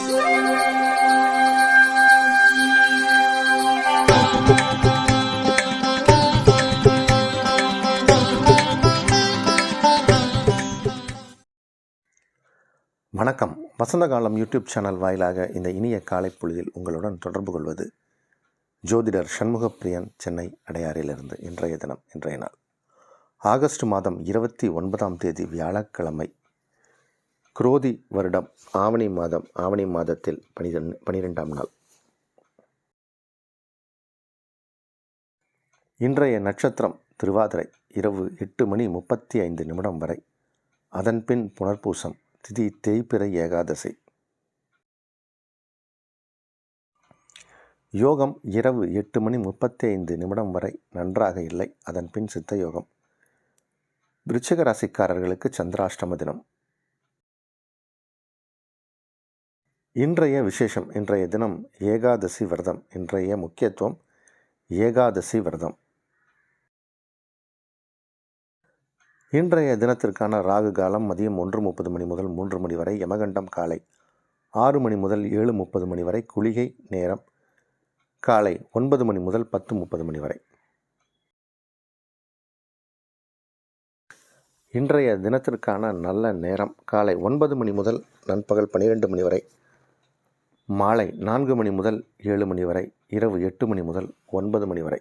வணக்கம். வசந்த காலம் YouTube channel வாயிலாக இந்த இனிய காலை பொழுதில் உங்களுடன் தொடர்பு கொள்வது ஜோதிடர் சண்முகப்பிரியன், சென்னை அடையாறிலிருந்து. இன்றைய நாள் ஆகஸ்ட் மாதம் 29ஆம் தேதி வியாழக்கிழமை, குரோதி வருடம் ஆவணி மாதத்தில் 12ஆம் நாள். இன்றைய நட்சத்திரம் திருவாதிரை, இரவு 8:35 வரை. அதன்பின் புனர்பூசம், திதி தேய்பிறை ஏகாதசி. யோகம் இரவு 8:35 வரை நன்றாக இல்லை. அதன்பின் சித்த யோகம். விருச்சிக ராசிக்காரர்களுக்கு சந்திராஷ்டம தினம். இன்றைய விசேஷம், இன்றைய தினம் ஏகாதசி விரதம். இன்றைய முக்கியத்துவம் ஏகாதசி விரதம். இன்றைய தினத்திற்கான ராகு காலம் மதியம் 1:30 முதல் 3 வரை. யமகண்டம் காலை 6 முதல் 7:30 வரை. குளிகை நேரம் காலை 9 முதல் 10:30 வரை. இன்றைய தினத்திற்கான நல்ல நேரம் காலை 9 முதல் நண்பகல் 12 வரை. மாலை 4 முதல் 7 வரை. இரவு 8 முதல் 9 வரை.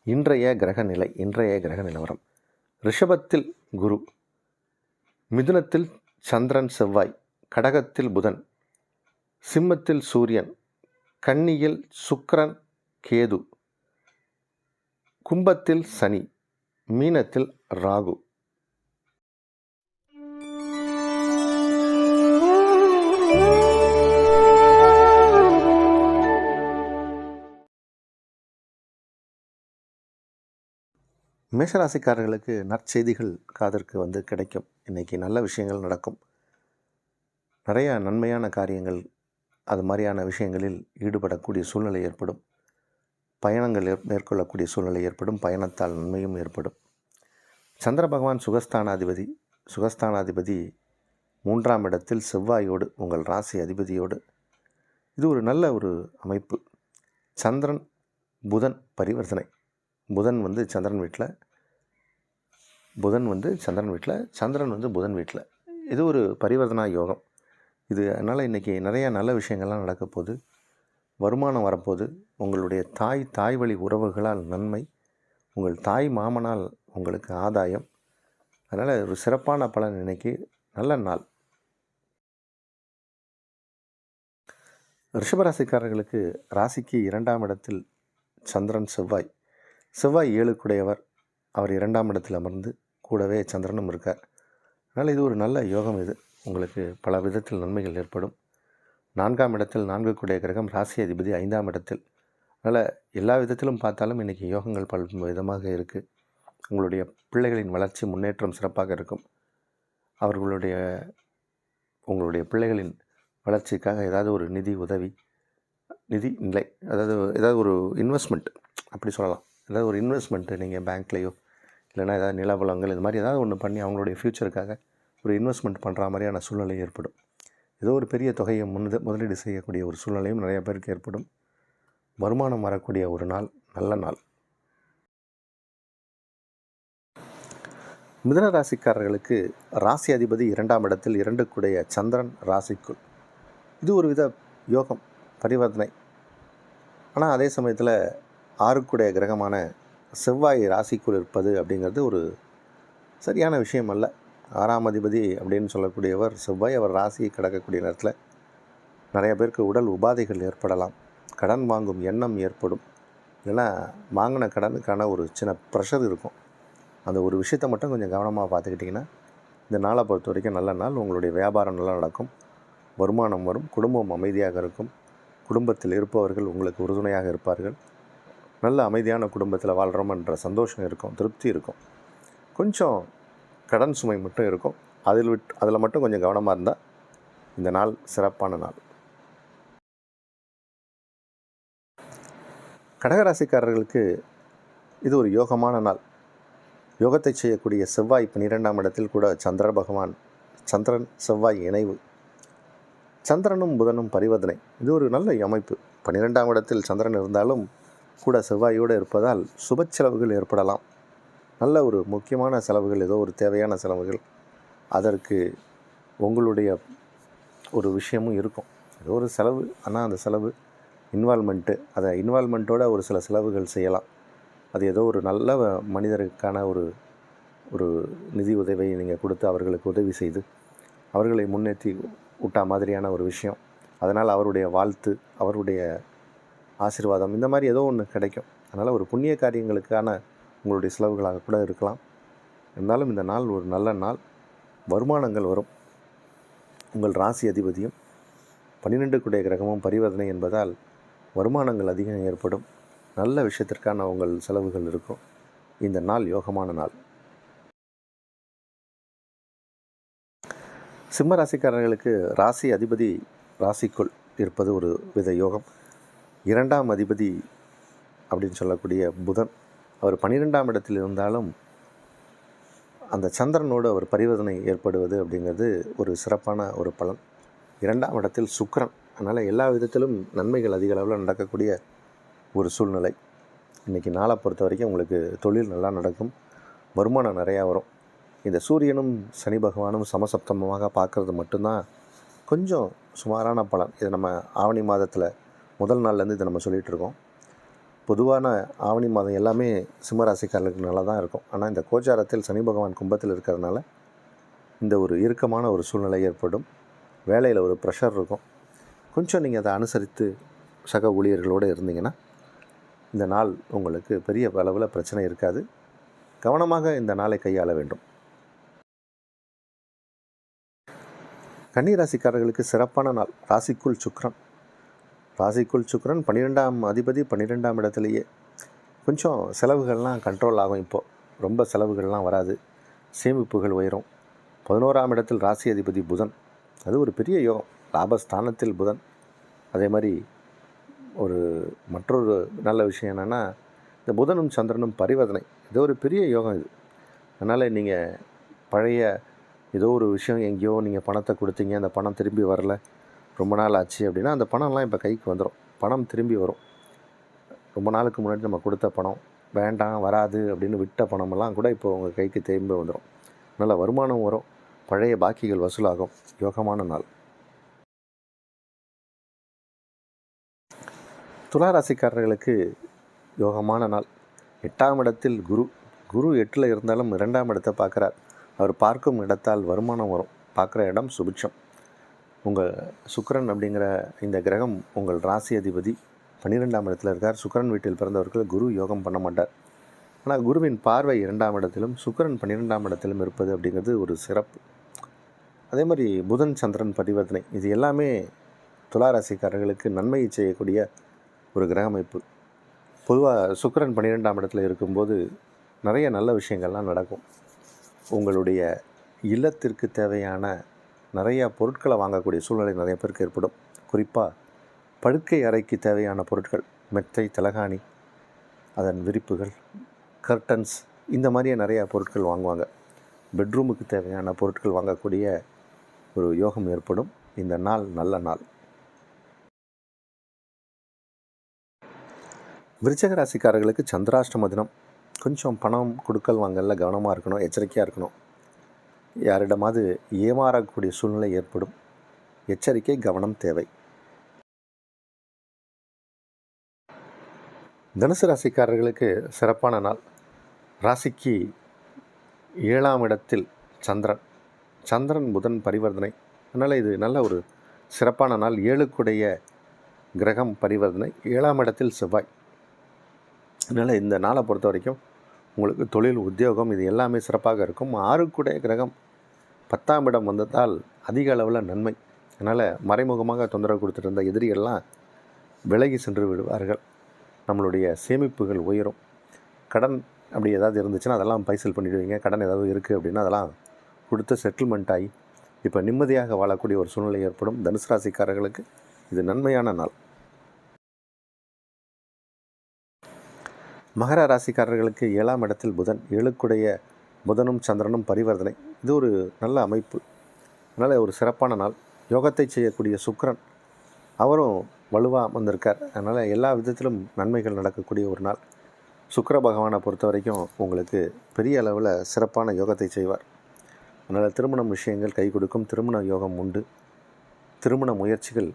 இன்றைய கிரக நிலவரம்: ரிஷபத்தில் குரு, மிதுனத்தில் சந்திரன் செவ்வாய், கடகத்தில் புதன், சிம்மத்தில் சூரியன், கன்னியில் சுக்கிரன் கேது, கும்பத்தில் சனி, மீனத்தில் ராகு. மேஷராசிக்காரர்களுக்கு நற்செய்திகள் காதற்கு கிடைக்கும். இன்றைக்கி நல்ல விஷயங்கள் நடக்கும். நிறையா நன்மையான காரியங்கள், அது மாதிரியான விஷயங்களில் ஈடுபடக்கூடிய சூழ்நிலை ஏற்படும். பயணங்கள் மேற்கொள்ளக்கூடிய சூழ்நிலை ஏற்படும். பயணத்தால் நன்மையும் ஏற்படும். சந்திர பகவான் சுகஸ்தானாதிபதி 3ஆம் இடத்தில் செவ்வாயோடு, உங்கள் ராசி அதிபதியோடு. இது ஒரு நல்ல ஒரு அமைப்பு. சந்திரன் புதன் பரிவர்த்தனை. புதன் சந்திரன் வீட்டில், சந்திரன் புதன் வீட்டில். இது ஒரு பரிவர்த்தனா யோகம். இது அதனால் இன்றைக்கி நிறையா நல்ல விஷயங்கள்லாம் நடக்க போகுது. வருமானம் வரப்போகுது. உங்களுடைய தாய் வழி உறவுகளால் நன்மை. உங்கள் தாய் மாமனால் உங்களுக்கு ஆதாயம். அதனால் ஒரு சிறப்பான பலன். இன்றைக்கி நல்ல நாள். ரிஷபராசிக்காரர்களுக்கு ராசிக்கு 2ஆம் இடத்தில் சந்திரன் செவ்வாய் 7க்குடையவர். அவர் 2ஆம் இடத்தில் அமர்ந்து கூடவே சந்திரனும் இருக்கார். அதனால் இது ஒரு நல்ல யோகம். இது உங்களுக்கு பல விதத்தில் நன்மைகள் ஏற்படும். 4ஆம் இடத்தில் 4க்குடைய கிரகம் ராசி அதிபதி 5ஆம் இடத்தில். அதனால் எல்லா விதத்திலும் பார்த்தாலும் இன்றைக்கி யோகங்கள் பல விதமாக இருக்குது. உங்களுடைய பிள்ளைகளின் வளர்ச்சி முன்னேற்றம் சிறப்பாக இருக்கும். உங்களுடைய பிள்ளைகளின் வளர்ச்சிக்காக ஏதாவது ஒரு நிதி நிலை, ஏதாவது ஒரு இன்வெஸ்ட்மெண்ட், அப்படி சொல்லலாம். ஏதாவது ஒரு இன்வெஸ்ட்மெண்ட்டு நீங்கள் பேங்க்லேயோ இல்லைனா ஏதாவது நிலவளங்கள் இது மாதிரி ஏதாவது ஒன்று பண்ணி அவங்களுடைய ஃப்யூச்சருக்காக ஒரு இன்வெஸ்ட்மெண்ட் பண்ணுற மாதிரியான சூழ்நிலை ஏற்படும். ஏதோ ஒரு பெரிய தொகையை முதலீடு செய்யக்கூடிய ஒரு சூழ்நிலையும் நிறைய பேருக்கு ஏற்படும். வருமானம் வரக்கூடிய ஒரு நாள், நல்ல நாள். மிதுன ராசிக்காரர்களுக்கு ராசி அதிபதி 2ஆம் இடத்தில் 2க்குடைய சந்திரன் ராசிக்குள். இது ஒரு வித யோகம், பரிவர்த்தனை. ஆனால் அதே சமயத்தில் 6க்குடைய கிரகமான செவ்வாய் ராசிக்குள் இருப்பது அப்படிங்கிறது ஒரு சரியான விஷயம் அல்ல. 6ஆம் அதிபதி அப்படின்னு சொல்லக்கூடியவர் செவ்வாய். அவர் ராசியை கடக்கக்கூடிய நேரத்தில் நிறைய பேருக்கு உடல் உபாதைகள் ஏற்படலாம். கடன் வாங்கும் எண்ணம் ஏற்படும். இல்லைன்னா வாங்கின கடனுக்கான ஒரு சின்ன ப்ரெஷர் இருக்கும். அந்த ஒரு விஷயத்தை மட்டும் கொஞ்சம் கவனமாக பார்த்துக்கிட்டிங்கன்னா இந்த நாளை பொறுத்த வரைக்கும் நல்ல நாள். உங்களுடைய வியாபாரம் நல்லா நடக்கும். வருமானம் வரும். குடும்பம் அமைதியாக இருக்கும். குடும்பத்தில் இருப்பவர்கள் உங்களுக்கு உறுதுணையாக இருப்பார்கள். நல்ல அமைதியான குடும்பத்தில் வாழ்கிறோம்ன்ற சந்தோஷம் இருக்கும், திருப்தி இருக்கும். கொஞ்சம் கடன் சுமை மட்டும் இருக்கும். அதில் மட்டும் கொஞ்சம் கவனமாக இருந்தால் இந்த நாள் சிறப்பான நாள். கடகராசிக்காரர்களுக்கு இது ஒரு யோகமான நாள். யோகத்தை செய்யக்கூடிய செவ்வாய் 12ஆம் இடத்தில் கூட சந்திர பகவான் சந்திரன் செவ்வாய் இணைவு, சந்திரனும் புதனும் பரிவர்த்தனை. இது ஒரு நல்ல அமைப்பு. 12ஆம் இடத்தில் சந்திரன் இருந்தாலும் கூட செவ்வாயோடு இருப்பதால் சுப செலவுகள் ஏற்படலாம். நல்ல ஒரு முக்கியமான செலவுகள், ஏதோ ஒரு தேவையான செலவுகள், அதற்கு உங்களுடைய ஒரு விஷயமும் இருக்கும். ஏதோ ஒரு செலவு, ஆனால் அந்த செலவு இன்வால்மெண்ட்டோட ஒரு சில செலவுகள் செய்யலாம். அது ஏதோ ஒரு நல்ல மனிதருக்கான ஒரு ஒரு நிதி உதவியை நீங்கள் கொடுத்து அவர்களுக்கு உதவி செய்து அவர்களை முன்னேற்றி விட்டா மாதிரியான ஒரு விஷயம். அதனால் அவருடைய வாழ்த்து, அவருடைய ஆசீர்வாதம், இந்த மாதிரி ஏதோ ஒன்று கிடைக்கும். அதனால் ஒரு புண்ணிய காரியங்களுக்கான உங்களுடைய செலவுகளாக கூட இருக்கலாம். இருந்தாலும் இந்த நாள் ஒரு நல்ல நாள். வருமானங்கள் வரும். உங்கள் ராசி அதிபதியும் 12க்குடைய கிரகமும் பரிவர்த்தனை என்பதால் வருமானங்கள் அதிகம் ஏற்படும். நல்ல விஷயத்திற்கான உங்கள் செலவுகள் இருக்கும். இந்த நாள் யோகமான நாள். சிம்ம ராசிக்காரர்களுக்கு ராசி அதிபதி ராசிக்குள் இருப்பது ஒரு வித யோகம். 2ஆம் அதிபதி அப்படின்னு சொல்லக்கூடிய புதன், அவர் 12ஆம் இடத்தில் இருந்தாலும் அந்த சந்திரனோடு அவர் பரிவர்த்தனை ஏற்படுவது அப்படிங்கிறது ஒரு சிறப்பான ஒரு பலன். 2ஆம் இடத்தில் சுக்கிரன், அதனால் எல்லா விதத்திலும் நன்மைகள் அதிக அளவில் நடக்கக்கூடிய ஒரு சூழ்நிலை. இன்றைக்கி நாளை பொறுத்த வரைக்கும் உங்களுக்கு தொழில் நல்லா நடக்கும், வருமானம் நிறையா வரும். இந்த சூரியனும் சனி பகவானும் சமசப்தமமாக பார்க்குறது மட்டும்தான் கொஞ்சம் சுமாரான பலன். இதை நம்ம ஆவணி மாதத்தில் முதல் நாள்லேருந்து இதை நம்ம சொல்லிகிட்டு இருக்கோம். பொதுவான ஆவணி மாதம் எல்லாமே சிம்மராசிக்காரர்களுக்கு நல்லா தான் இருக்கும். ஆனால் இந்த கோச்சாரத்தில் சனி பகவான் கும்பத்தில் இருக்கிறதுனால இந்த ஒரு இறுக்கமான ஒரு சூழ்நிலை ஏற்படும். வேலையில் ஒரு ப்ரெஷர் இருக்கும். கொஞ்சம் நீங்கள் அதை அனுசரித்து சக ஊழியர்களோடு இருந்தீங்கன்னா இந்த நாள் உங்களுக்கு பெரிய அளவில் பிரச்சனை இருக்காது. கவனமாக இந்த நாளை கையாள வேண்டும். கன்னி ராசிக்காரர்களுக்கு சிறப்பான நாள். ராசிக்குள் சுக்கிரன் 12ஆம் அதிபதி 12ஆம் இடத்துலையே. கொஞ்சம் செலவுகள்லாம் கண்ட்ரோல் ஆகும். இப்போது ரொம்ப செலவுகள்லாம் வராது, சேமிப்புகள் உயரும். 11ஆம் இடத்தில் ராசி அதிபதி புதன், அது ஒரு பெரிய யோகம். லாபஸ்தானத்தில் புதன். அதே மாதிரி மற்றொரு நல்ல விஷயம் என்னென்னா, இந்த புதனும் சந்திரனும் பரிவர்த்தனை, இது ஒரு பெரிய யோகம் இது. அதனால் நீங்கள் பழைய ஏதோ ஒரு விஷயம் எங்கேயோ நீங்கள் பணத்தை கொடுத்தீங்க, அந்த பணம் திரும்பி வரல, ரொம்ப நாள் ஆச்சு அப்படின்னா அந்த பணம்லாம் இப்போ கைக்கு வந்துடும். பணம் திரும்பி வரும். ரொம்ப நாளுக்கு முன்னாடி நம்ம கொடுத்த பணம் வேண்டாம் வராது அப்படின்னு விட்ட பணமெல்லாம் கூட இப்போ உங்கள் கைக்கு திரும்பி வந்துடும். நல்ல வருமானம் வரும், பழைய பாக்கிகள் வசூலாகும். யோகமான நாள். துலா ராசிக்காரர்களுக்கு யோகமான நாள். 8ஆம் இடத்தில் குரு 8ல் இருந்தாலும் 2ஆம் இடத்தை பார்க்குறார். அவர் பார்க்கும் இடத்தால் வருமானம் வரும். பார்க்குற இடம் சுபிட்சம். உங்கள் சுக்கிரன் அப்படிங்கிற இந்த கிரகம் உங்கள் ராசி அதிபதி 12ஆம் இடத்துல இருக்கார். சுக்கிரன் வீட்டில் பிறந்தவர்கள் குரு யோகம் பண்ண மாட்டார். ஆனால் குருவின் பார்வை 2ஆம் இடத்திலும் சுக்கிரன் 12ஆம் இடத்திலும் இருப்பது அப்படிங்கிறது ஒரு சிறப்பு. அதே மாதிரி புதன் சந்திரன் பரிவர்த்தனை, இது எல்லாமே துளாராசிக்காரர்களுக்கு நன்மையை செய்யக்கூடிய ஒரு கிரக அமைப்பு. பொதுவாக சுக்கிரன் 12ஆம் இடத்துல இருக்கும்போது நிறைய நல்ல விஷயங்கள்லாம் நடக்கும். உங்களுடைய இல்லத்திற்கு தேவையான நிறையா பொருட்களை வாங்கக்கூடிய சூழ்நிலை நிறைய பேருக்கு ஏற்படும். குறிப்பாக படுக்கை அறைக்கு தேவையான பொருட்கள், மெத்தை, தலகாணி, அதன் விரிப்புகள், கர்டன்ஸ், இந்த மாதிரியே நிறையா பொருட்கள் வாங்குவாங்க. பெட்ரூமுக்கு தேவையான பொருட்கள் வாங்கக்கூடிய ஒரு யோகம் ஏற்படும். இந்த நாள் நல்ல நாள். விருச்சிக ராசிக்காரர்களுக்கு சந்திராஷ்டம தினம். கொஞ்சம் பணம் கொடுக்கல் வாங்கல கவனமாக இருக்கணும், எச்சரிக்கையாக இருக்கணும். யாரிடமாவது ஏமாறக்கூடிய சூழ்நிலை ஏற்படும். எச்சரிக்கை, கவனம் தேவை. தனுசு ராசிக்காரர்களுக்கு சிறப்பான நாள். ராசிக்கு 7ஆம் இடத்தில் சந்திரன் புதன் பரிவர்த்தனை. அதனால் இது நல்ல ஒரு சிறப்பான நாள். 7க்குடைய கிரகம் பரிவர்த்தனை, 7ஆம் இடத்தில் செவ்வாய். அதனால் இந்த நாளை பொறுத்த வரைக்கும் உங்களுக்கு தொழில், உத்தியோகம், இது எல்லாமே சிறப்பாக இருக்கும். 6க்குடைய கிரகம் 10ஆம் இடம் வந்ததால் அதிக அளவில் நன்மை. அதனால் மறைமுகமாக தொந்தரவு கொடுத்துட்டு இருந்த எதிரிகள்லாம் விலகி சென்று விடுவார்கள். நம்மளுடைய சேமிப்புகள் உயரும். கடன் அப்படி ஏதாவது இருந்துச்சுன்னா அதெல்லாம் பைசல் பண்ணிவிடுவீங்க. கடன் ஏதாவது இருக்குது அப்படின்னா அதெல்லாம் கொடுத்து செட்டில்மெண்ட் ஆகி இப்போ நிம்மதியாக வாழக்கூடிய ஒரு சூழ்நிலை ஏற்படும். தனுசு ராசிக்காரர்களுக்கு இது நன்மையான நாள். மகர ராசிக்காரர்களுக்கு 7ஆம் இடத்தில் புதன், 7க்குடைய புதனும் சந்திரனும் பரிவர்த்தனை. இது ஒரு நல்ல அமைப்பு. அதனால் ஒரு சிறப்பான நாள். யோகத்தை செய்யக்கூடிய சுக்கிரன் அவரும் வலுவாக வந்திருக்கார். அதனால் எல்லா விதத்திலும் நன்மைகள் நடக்கக்கூடிய ஒரு நாள். சுக்கிர பகவானை பொறுத்த வரைக்கும் உங்களுக்கு பெரிய அளவில் சிறப்பான யோகத்தை செய்வார். அதனால் திருமணம் விஷயங்கள் கை கொடுக்கும். திருமண யோகம் உண்டு. திருமண முயற்சிகள்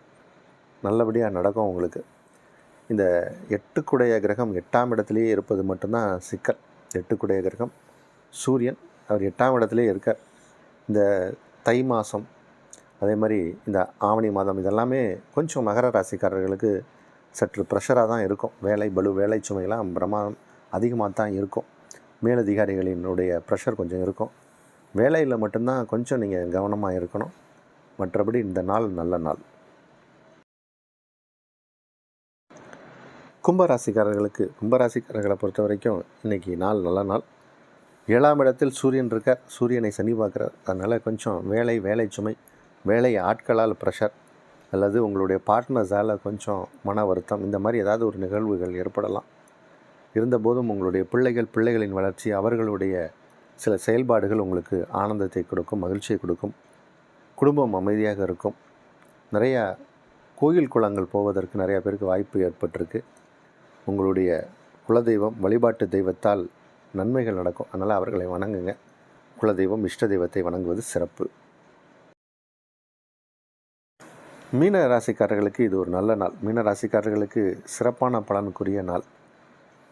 நல்லபடியாக நடக்கும் உங்களுக்கு. இந்த 8 கிரகம் 8ஆம் இடத்துலையே இருப்பது மட்டும்தான் சிக்கல். 8 கிரகம் சூரியன் அவர் 8ஆம் இடத்துலையே இருக்கார். இந்த தை மாதம் அதே மாதிரி இந்த ஆவணி மாதம் இதெல்லாமே கொஞ்சம் மகர ராசிக்காரர்களுக்கு சற்று ப்ரெஷராக தான் இருக்கும். வேலை பளு வேலை சுமையெல்லாம் பிரமாதம் அதிகமாக தான் இருக்கும். மேலதிகாரிகளினுடைய ப்ரெஷர் கொஞ்சம் இருக்கும். வேலையில் மட்டும்தான் கொஞ்சம் நீங்கள் கவனமாக இருக்கணும். மற்றபடி இந்த நாள் நல்ல நாள். கும்பராசிக்காரர்களை பொறுத்த வரைக்கும் இன்றைக்கி நாள் நல்ல நாள். 7ஆம் இடத்தில் சூரியன் இருக்கார். சூரியனை சனி பார்க்குறார். அதனால் கொஞ்சம் வேலை சுமை, வேலை ஆட்களால் ப்ரெஷர் அல்லது உங்களுடைய பார்ட்னர்ஸால் கொஞ்சம் மன வருத்தம், இந்த மாதிரி ஏதாவது ஒரு நிகழ்வுகள் ஏற்படலாம். இருந்தபோதும் உங்களுடைய பிள்ளைகளின் வளர்ச்சி, அவர்களுடைய சில செயல்பாடுகள் உங்களுக்கு ஆனந்தத்தை கொடுக்கும், மகிழ்ச்சியை கொடுக்கும். குடும்பம் அமைதியாக இருக்கும். நிறையா கோயில் குளங்கள் போவதற்கு நிறையா பேருக்கு வாய்ப்பு ஏற்பட்டிருக்கு. உங்களுடைய குலதெய்வம் வழிபாட்டு தெய்வத்தால் நன்மைகள் நடக்கும். அதனால் அவர்களை வணங்குங்க. குலதெய்வம் இஷ்ட தெய்வத்தை வணங்குவது சிறப்பு. மீன ராசிக்காரர்களுக்கு இது ஒரு நல்ல நாள். மீன ராசிக்காரர்களுக்கு சிறப்பான பலனுக்குரிய நாள்.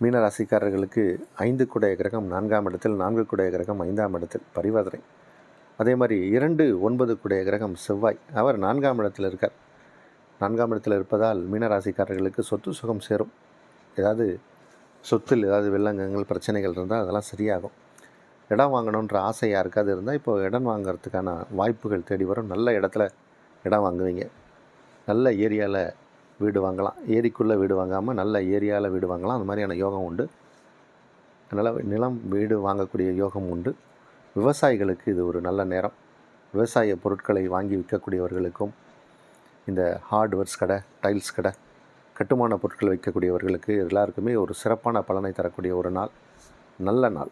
மீன ராசிக்காரர்களுக்கு 5 கிரகம் 4ஆம் இடத்தில், 4 கிரகம் 5ஆம் இடத்தில் பரிவர்த்தனை. அதே மாதிரி 2 9 கிரகம் செவ்வாய் அவர் 4ஆம் இடத்தில் இருக்கார். 4ஆம் இடத்தில் இருப்பதால் மீனராசிக்காரர்களுக்கு சொத்து சுகம் சேரும். ஏதாவது சொத்தில் ஏதாவது வில்லங்கங்கள் பிரச்சனைகள் இருந்தால் அதெல்லாம் சரியாகும். இடம் வாங்கணுன்ற ஆசை யாருக்காவது இருந்தால் இப்போ இடம் வாங்கிறதுக்கான வாய்ப்புகள் தேடி வரும். நல்ல இடத்துல இடம் வாங்குவீங்க. நல்ல ஏரியாவில் வீடு வாங்கலாம். ஏரிக்குள்ளே வீடு வாங்காமல் நல்ல ஏரியாவில் வீடு வாங்கலாம். அந்த மாதிரியான யோகம் உண்டு. அதனால் நிலம் வீடு வாங்கக்கூடிய யோகம் உண்டு. விவசாயிகளுக்கு இது ஒரு நல்ல நேரம். விவசாய பொருட்களை வாங்கி விற்கக்கூடியவர்களுக்கும், இந்த ஹார்ட்வேர்ஸ் கடை, டைல்ஸ் கடை, கட்டுமான பொருட்கள் வைக்கக்கூடியவர்களுக்கு எல்லாருக்குமே ஒரு சிறப்பான பலனை தரக்கூடிய ஒரு நாள். நல்ல நாள்.